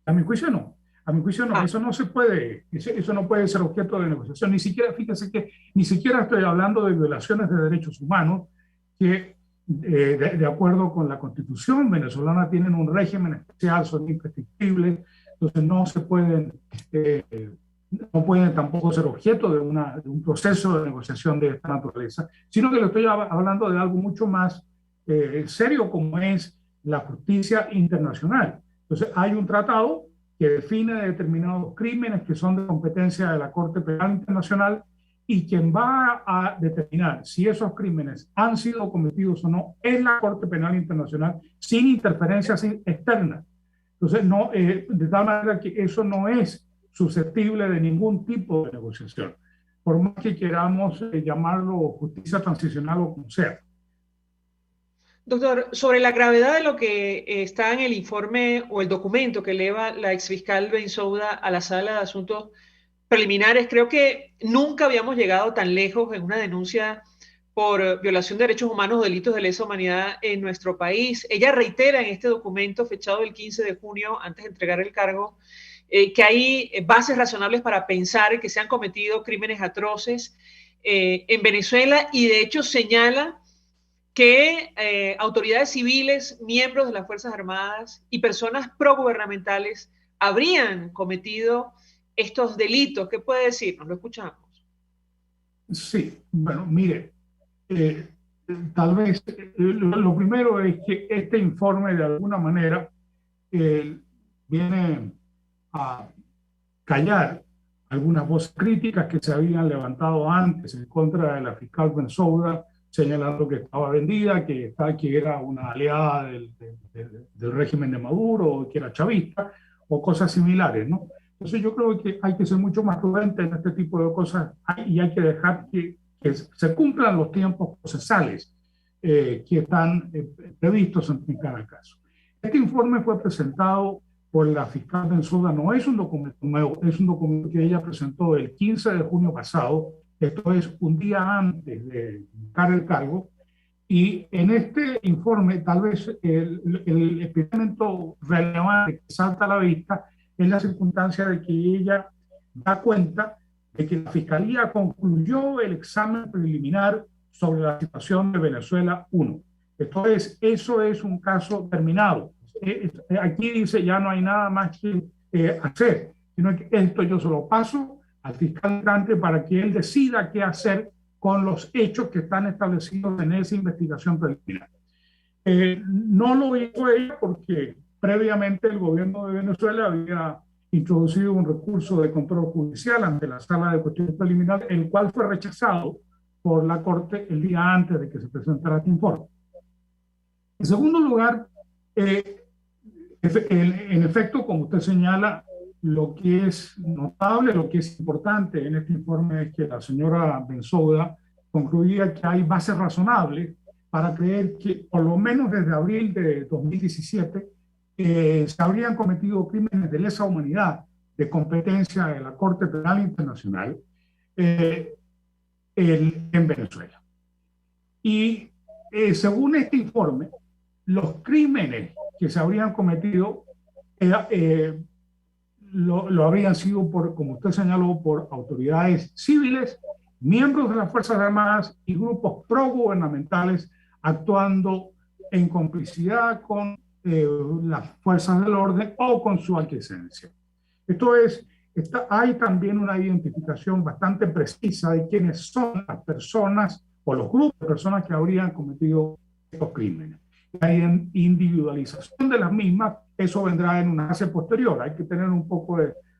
A mi juicio no. A mi juicio no, eso no se puede, eso no puede ser objeto de negociación. Ni siquiera, fíjese que ni siquiera estoy hablando de violaciones de derechos humanos que, de acuerdo con la Constitución venezolana, tienen un régimen especial, son imprescriptibles, entonces no se pueden, no pueden tampoco ser objeto de un proceso de negociación de esta naturaleza, sino que le estoy hablando de algo mucho más serio, como es la justicia internacional. Entonces hay un tratado que define determinados crímenes que son de competencia de la Corte Penal Internacional, y quien va a determinar si esos crímenes han sido cometidos o no es la Corte Penal Internacional, sin interferencias externas. Entonces, no, de tal manera que eso no es susceptible de ningún tipo de negociación, por más que queramos llamarlo justicia transicional o como sea. Doctor, sobre la gravedad de lo que está en el informe o el documento que eleva la exfiscal Bensouda a la Sala de Asuntos Preliminares, creo que nunca habíamos llegado tan lejos en una denuncia por violación de derechos humanos o delitos de lesa humanidad en nuestro país. Ella reitera en este documento fechado el 15 de junio, antes de entregar el cargo, que hay bases razonables para pensar que se han cometido crímenes atroces en Venezuela, y de hecho señala que autoridades civiles, miembros de las Fuerzas Armadas y personas progubernamentales habrían cometido estos delitos. ¿Qué puede decirnos? Lo escuchamos. Sí, bueno, mire, tal vez lo primero es que este informe de alguna manera viene a callar algunas voces críticas que se habían levantado antes en contra de la fiscal Bensouda, señalando que estaba vendida, que era una aliada del régimen de Maduro, que era chavista, o cosas similares, ¿no? Entonces yo creo que hay que ser mucho más prudente en este tipo de cosas y hay que dejar que se cumplan los tiempos procesales que están previstos en cada caso. Este informe fue presentado por la fiscal Bensouda, no es un documento nuevo, es un documento que ella presentó el 15 de junio pasado, esto es un día antes de dejar el cargo, y en este informe tal vez el elemento relevante que salta a la vista es la circunstancia de que ella da cuenta de que la Fiscalía concluyó el examen preliminar sobre la situación de Venezuela 1. Esto es, eso es un caso terminado. Aquí dice ya no hay nada más que hacer, sino que esto yo se lo paso al fiscal entrante para que él decida qué hacer con los hechos que están establecidos en esa investigación preliminar. No lo hizo ella porque previamente el gobierno de Venezuela había introducido un recurso de control judicial ante la Sala de Cuestiones Preliminares, el cual fue rechazado por la Corte el día antes de que se presentara este informe. En segundo lugar, en efecto, como usted señala, lo que es notable, lo que es importante en este informe es que la señora Bensouda concluía que hay bases razonables para creer que por lo menos desde abril de 2017 se habrían cometido crímenes de lesa humanidad de competencia de la Corte Penal Internacional en Venezuela. Y según este informe, los crímenes que se habrían cometido lo habrían sido, como usted señaló, por autoridades civiles, miembros de las Fuerzas Armadas y grupos progubernamentales actuando en complicidad con las fuerzas del orden o con su aquiescencia. Esto es, hay también una identificación bastante precisa de quiénes son las personas o los grupos de personas que habrían cometido estos crímenes. La individualización de las mismas, eso vendrá en una fase posterior. Hay que tener un poco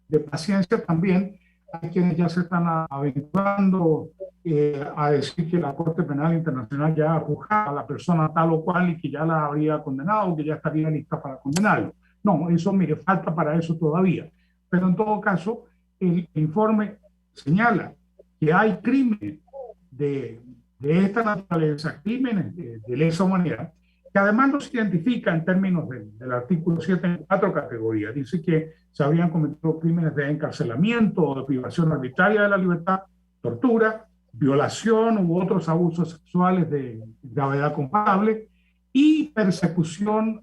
de paciencia también. Hay quienes ya se están aventurando a decir que la Corte Penal Internacional ya ha juzgado a la persona tal o cual y que ya la habría condenado, que ya estaría lista para condenarlo. No, eso, mire, falta para eso todavía. Pero en todo caso, el informe señala que hay crímenes de esta naturaleza, crímenes de lesa humanidad, que además nos identifica en términos del artículo 7 en 4 categorías. Dice que se habrían cometido crímenes de encarcelamiento o de privación arbitraria de la libertad, tortura, violación u otros abusos sexuales de gravedad comparable y persecución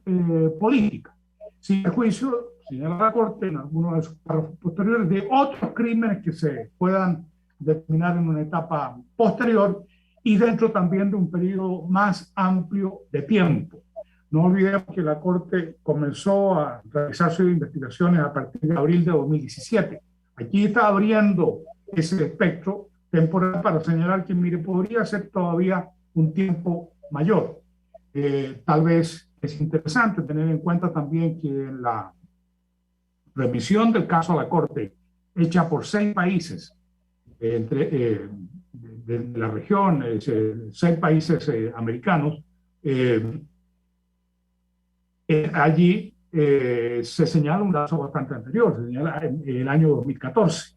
política. Sin perjuicio, señala la Corte en algunos de sus párrafos posteriores, de otros crímenes que se puedan determinar en una etapa posterior y dentro también de un periodo más amplio de tiempo. No olvidemos que la Corte comenzó a realizar sus investigaciones a partir de abril de 2017. Aquí está abriendo ese espectro temporal para señalar que, mire, podría ser todavía un tiempo mayor. Tal vez es interesante tener en cuenta también que en la remisión del caso a la Corte, hecha por 6 países, de la región, 6 países americanos, allí se señala un dato bastante anterior, se señala en el año 2014,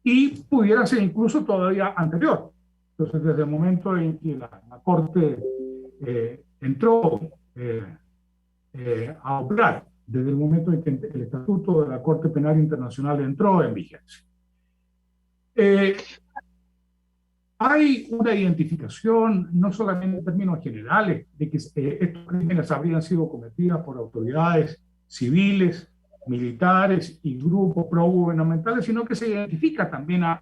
y pudiera ser incluso todavía anterior. Entonces, desde el momento en que la Corte entró a operar, desde el momento en que el Estatuto de la Corte Penal Internacional entró en vigencia. Hay una identificación, no solamente en términos generales, de que estos crímenes habrían sido cometidos por autoridades civiles, militares y grupos progubernamentales, sino que se identifica también a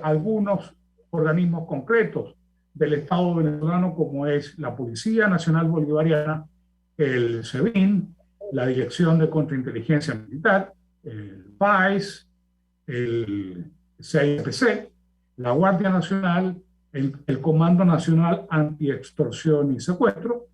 algunos organismos concretos del Estado venezolano, como es la Policía Nacional Bolivariana, el SEBIN, la Dirección de Contrainteligencia Militar, el PAIS, el CIPC, la Guardia Nacional, el Comando Nacional Antiextorsión y Secuestro,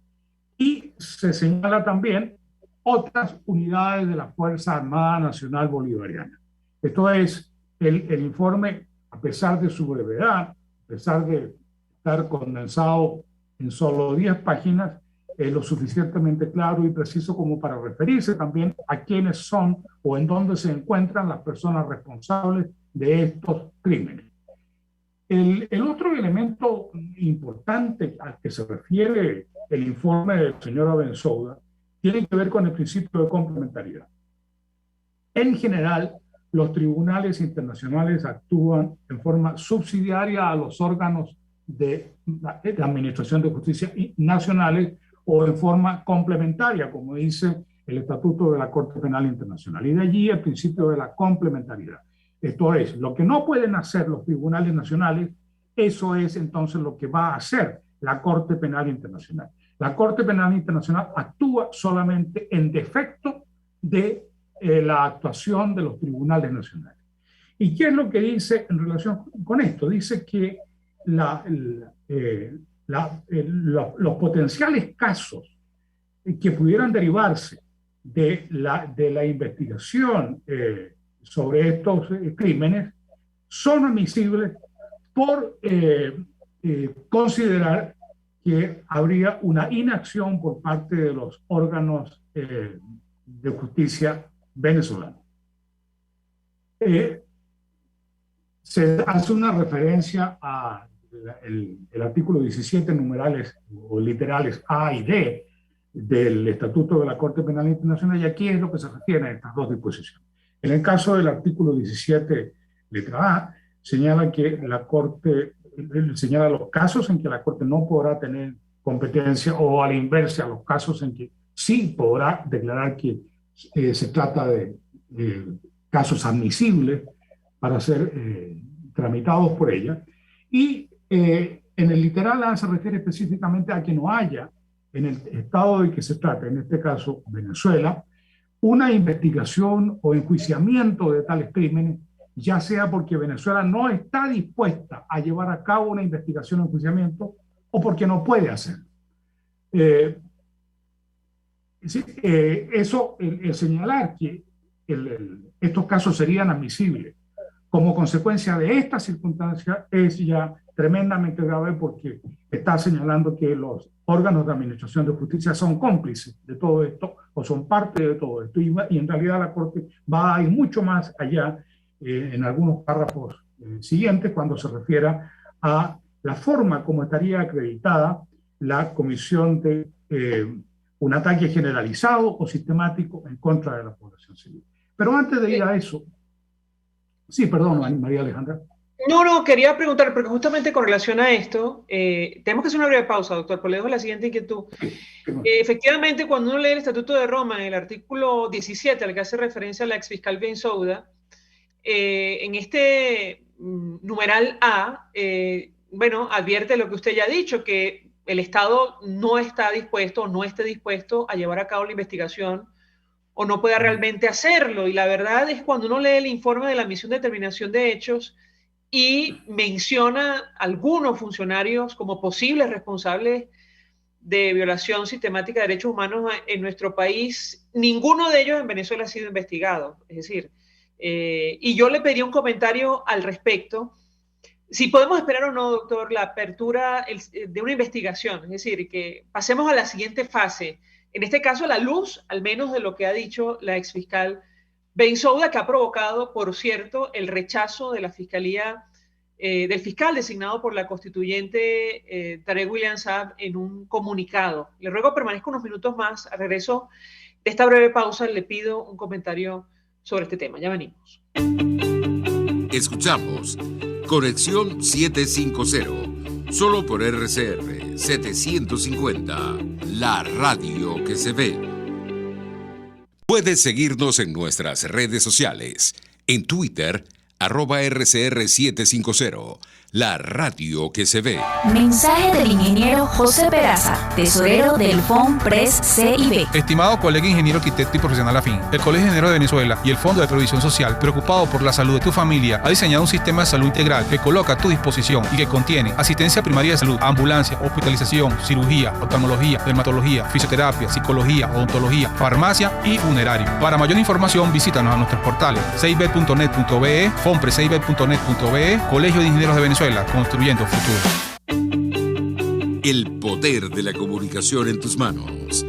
y se señala también otras unidades de la Fuerza Armada Nacional Bolivariana. Esto es, el informe, a pesar de su brevedad, a pesar de estar condensado en solo 10 páginas, es lo suficientemente claro y preciso como para referirse también a quiénes son o en dónde se encuentran las personas responsables de estos crímenes. El otro elemento importante al que se refiere el informe del señor Abensouda tiene que ver con el principio de complementariedad. En general, los tribunales internacionales actúan en forma subsidiaria a los órganos de la Administración de Justicia nacionales o en forma complementaria, como dice el Estatuto de la Corte Penal Internacional. Y de allí el principio de la complementariedad. Esto es, lo que no pueden hacer los tribunales nacionales, eso es entonces lo que va a hacer la Corte Penal Internacional. La Corte Penal Internacional actúa solamente en defecto de la actuación de los tribunales nacionales. ¿Y qué es lo que dice en relación con esto? Dice que los potenciales casos que pudieran derivarse de la investigación sobre estos crímenes son admisibles por considerar que habría una inacción por parte de los órganos de justicia venezolanos. Se hace una referencia a el artículo 17, numerales o literales A y D del Estatuto de la Corte Penal Internacional, y aquí es lo que se refiere a estas dos disposiciones. En el caso del artículo 17, letra A, señala que la Corte señala los casos en que la Corte no podrá tener competencia, o a la inversa, los casos en que sí podrá declarar que se trata de casos admisibles para ser tramitados por ella. Y en el literal A se refiere específicamente a que no haya, en el estado de que se trata, en este caso Venezuela, una investigación o enjuiciamiento de tales crímenes, ya sea porque Venezuela no está dispuesta a llevar a cabo una investigación o enjuiciamiento, o porque no puede hacerlo. Eso, el señalar que estos casos serían admisibles como consecuencia de esta circunstancia es ya tremendamente grave, porque está señalando que los órganos de administración de justicia son cómplices de todo esto o son parte de todo esto, y en realidad la Corte va a ir mucho más allá en algunos párrafos siguientes cuando se refiera a la forma como estaría acreditada la comisión de un ataque generalizado o sistemático en contra de la población civil. Pero antes de ir a eso, sí, perdón, María Alejandra. No, quería preguntar, porque justamente con relación a esto, tenemos que hacer una breve pausa, doctor, pero le dejo la siguiente inquietud. Efectivamente, cuando uno lee el Estatuto de Roma, en el artículo 17, al que hace referencia a la exfiscal Bensouda, en este numeral A, bueno, advierte lo que usted ya ha dicho, que el Estado no está dispuesto o no esté dispuesto a llevar a cabo la investigación o no pueda realmente hacerlo. Y la verdad es, cuando uno lee el informe de la Misión de Determinación de Hechos y menciona algunos funcionarios como posibles responsables de violación sistemática de derechos humanos en nuestro país, ninguno de ellos en Venezuela ha sido investigado. Es decir, y yo le pediría un comentario al respecto. Si podemos esperar o no, doctor, la apertura de una investigación, es decir, que pasemos a la siguiente fase, en este caso a la luz, al menos, de lo que ha dicho la exfiscal Bensouda, que ha provocado, por cierto, el rechazo de la Fiscalía, del fiscal designado por la constituyente Tarek William Saab en un comunicado. Le ruego permanezca unos minutos más. Al regreso de esta breve pausa le pido un comentario sobre este tema. Ya venimos. Escuchamos Conexión 750, solo por RCR 750, la radio que se ve. Puedes seguirnos en nuestras redes sociales, en Twitter, @RCR750, la radio que se ve. Mensaje del ingeniero José Peraza, tesorero del FONPRES CIB. Estimado colega ingeniero arquitecto y profesional afín, el Colegio de Ingenieros de Venezuela y el Fondo de Previsión Social, preocupado por la salud de tu familia, ha diseñado un sistema de salud integral que coloca a tu disposición y que contiene asistencia primaria de salud, ambulancia, hospitalización, cirugía, oftalmología, dermatología, fisioterapia, psicología, odontología, farmacia y funerario. Para mayor información, visítanos a nuestros portales cib.net.be, fonprescib.net.be, Colegio de Ingenieros de Venezuela, construyendo futuro. El poder de la comunicación en tus manos.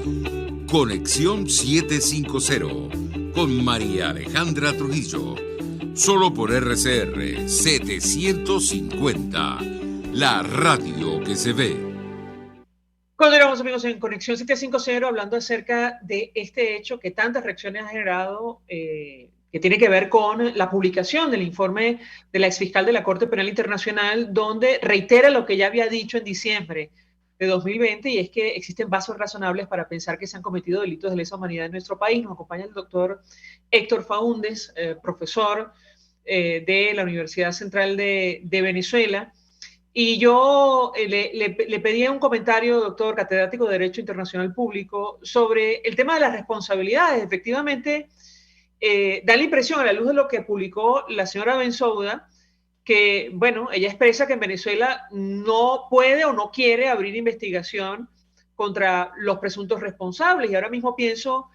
Conexión 750 con María Alejandra Trujillo. Solo por RCR 750, la radio que se ve. Continuamos, amigos, en Conexión 750 hablando acerca de este hecho que tantas reacciones ha generado, que tiene que ver con la publicación del informe de la exfiscal de la Corte Penal Internacional, donde reitera lo que ya había dicho en diciembre de 2020, y es que existen bases razonables para pensar que se han cometido delitos de lesa humanidad en nuestro país. Nos acompaña el doctor Héctor Faúndez, profesor de la Universidad Central de Venezuela. Y yo le pedía un comentario, doctor, catedrático de Derecho Internacional Público, sobre el tema de las responsabilidades. Efectivamente, da la impresión, a la luz de lo que publicó la señora Bensouda, que, bueno, ella expresa que en Venezuela no puede o no quiere abrir investigación contra los presuntos responsables. Y ahora mismo pienso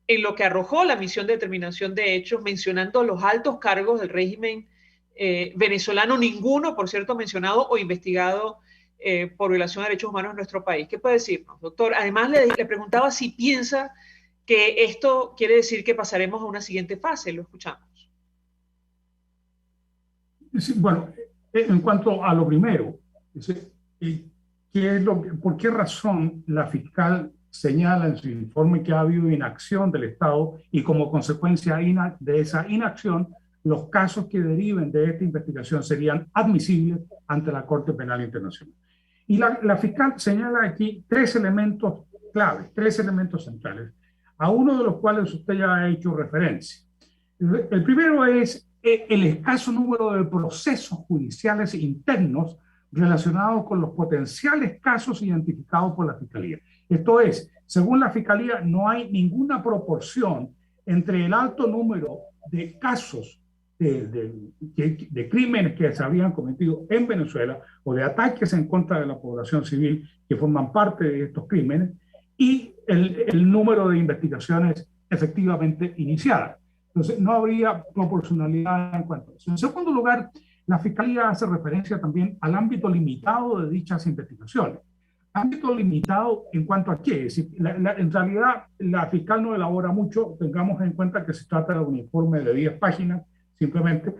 en lo que arrojó la misión de determinación de hechos, mencionando los altos cargos del régimen venezolano, ninguno, por cierto, mencionado o investigado por violación de derechos humanos en nuestro país. ¿Qué puede decirnos, doctor? Además, le preguntaba si piensa que esto quiere decir que pasaremos a una siguiente fase. Lo escuchamos. Sí, bueno, en cuanto a lo primero, ¿por qué razón la fiscal señala en su informe que ha habido inacción del Estado y como consecuencia de esa inacción, los casos que deriven de esta investigación serían admisibles ante la Corte Penal Internacional? Y la fiscal señala aquí tres elementos claves, tres elementos centrales, a uno de los cuales usted ya ha hecho referencia. El primero es el escaso número de procesos judiciales internos relacionados con los potenciales casos identificados por la Fiscalía. Esto es, según la Fiscalía, no hay ninguna proporción entre el alto número de casos de crímenes que se habían cometido en Venezuela o de ataques en contra de la población civil que forman parte de estos crímenes y el número de investigaciones efectivamente iniciadas. Entonces, no habría proporcionalidad en cuanto a eso. En segundo lugar, la Fiscalía hace referencia también al ámbito limitado de dichas investigaciones. Ámbito limitado en cuanto a qué. Es decir, en realidad, la fiscal no elabora mucho. Tengamos en cuenta que se trata de un informe de 10 páginas, simplemente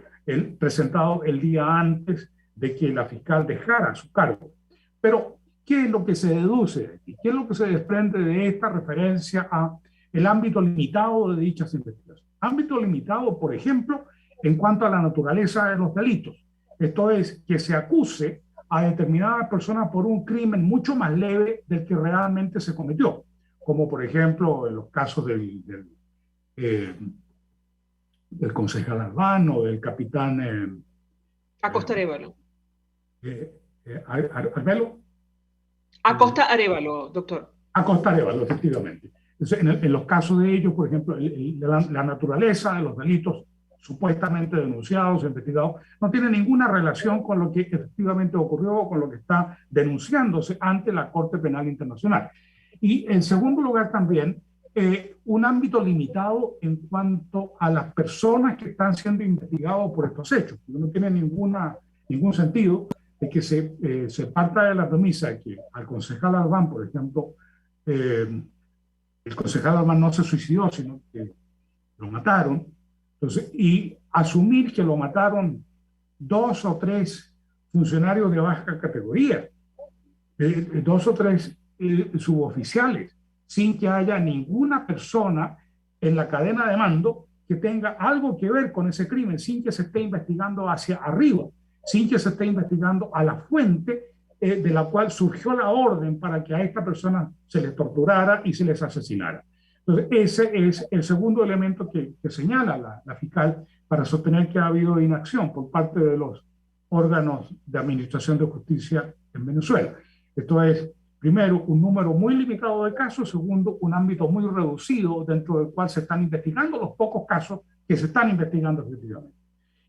presentado el día antes de que la fiscal dejara su cargo. Pero, ¿qué es lo que se deduce de aquí? ¿Qué es lo que se desprende de esta referencia a el ámbito limitado de dichas investigaciones? Ámbito limitado, por ejemplo, en cuanto a la naturaleza de los delitos. Esto es, que se acuse a determinada persona por un crimen mucho más leve del que realmente se cometió, como por ejemplo en los casos del concejal Albano, del capitán Acosta Arévalo. ¿Arbelo? Acosta Arévalo, doctor. Acosta Arévalo, efectivamente. Entonces, en los casos de ellos, por ejemplo, la naturaleza de los delitos supuestamente denunciados, investigados, no tiene ninguna relación con lo que efectivamente ocurrió o con lo que está denunciándose ante la Corte Penal Internacional. Y en segundo lugar también, un ámbito limitado en cuanto a las personas que están siendo investigados por estos hechos. No tiene ningún sentido de que se parta de la premisa de que al concejal Albán, por ejemplo, el concejal Albán no se suicidó, sino que lo mataron. Entonces, y asumir que lo mataron 2 o 3 funcionarios de baja categoría, 2 o 3 suboficiales, sin que haya ninguna persona en la cadena de mando que tenga algo que ver con ese crimen, sin que se esté investigando hacia arriba, sin que se esté investigando a la fuente de la cual surgió la orden para que a esta persona se les torturara y se les asesinara. Entonces, ese es el segundo elemento que señala la fiscal para sostener que ha habido inacción por parte de los órganos de administración de justicia en Venezuela. Esto es, primero, un número muy limitado de casos, segundo, un ámbito muy reducido dentro del cual se están investigando los pocos casos que se están investigando efectivamente.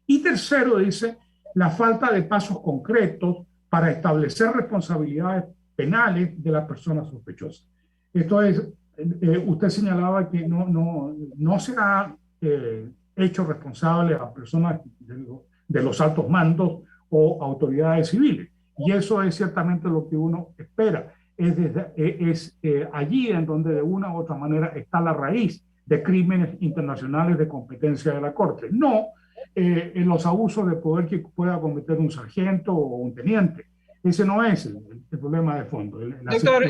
Y tercero, dice, la falta de pasos concretos para establecer responsabilidades penales de las personas sospechosas. Esto es, usted señalaba que no se ha hecho responsable a personas de los altos mandos o autoridades civiles. Y eso es ciertamente lo que uno espera. Es allí en donde de una u otra manera está la raíz de crímenes internacionales de competencia de la Corte. No en los abusos de poder que pueda cometer un sargento o un teniente. Ese no es el problema de fondo. Doctor,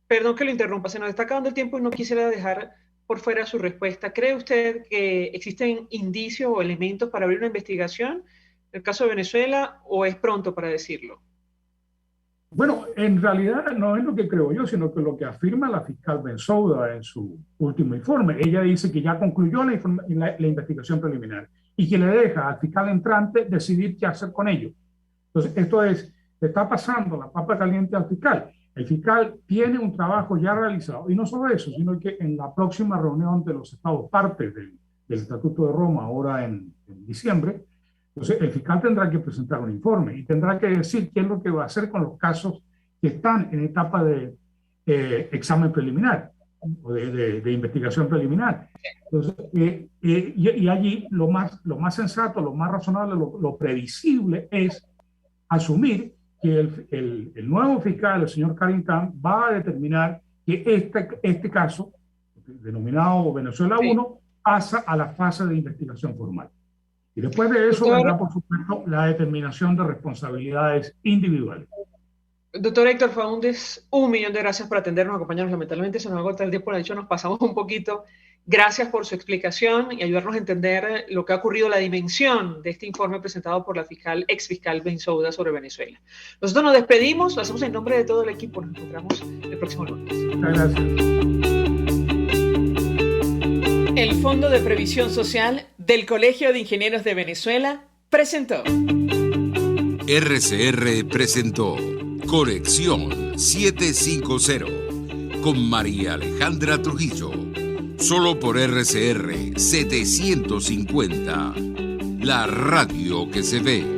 perdón que lo interrumpa, se nos está acabando el tiempo y no quisiera dejar por fuera su respuesta. ¿Cree usted que existen indicios o elementos para abrir una investigación en el caso de Venezuela o es pronto para decirlo? Bueno, en realidad no es lo que creo yo, sino que lo que afirma la fiscal Bensouda en su último informe. Ella dice que ya concluyó la investigación preliminar y que le deja al fiscal entrante decidir qué hacer con ello. Entonces, esto es, le está pasando la papa caliente al fiscal. El fiscal tiene un trabajo ya realizado, y no solo eso, sino que en la próxima reunión de los estados partes del Estatuto de Roma, ahora en diciembre, entonces el fiscal tendrá que presentar un informe y tendrá que decir qué es lo que va a hacer con los casos que están en etapa de examen preliminar o de investigación preliminar. Entonces, y allí lo más sensato, lo más razonable, lo previsible es asumir que el nuevo fiscal, el señor Karim Khan, va a determinar que este caso, denominado Venezuela 1, pasa a la fase de investigación formal. Y después de eso vendrá, por supuesto, la determinación de responsabilidades individuales. Doctor Héctor Faúndez, 1.000.000 de gracias por atendernos, acompañarnos. Lamentablemente se nos agota el tiempo, de hecho nos pasamos un poquito. Gracias por su explicación y ayudarnos a entender lo que ha ocurrido, la dimensión de este informe presentado por la ex fiscal Bensouda sobre Venezuela. Nosotros nos despedimos, lo hacemos en nombre de todo el equipo. Nos encontramos el próximo lunes. Muchas gracias. El Fondo de Previsión Social del Colegio de Ingenieros de Venezuela presentó. RCR presentó Conexión 750 con María Alejandra Trujillo. Solo por RCR 750, la radio que se ve.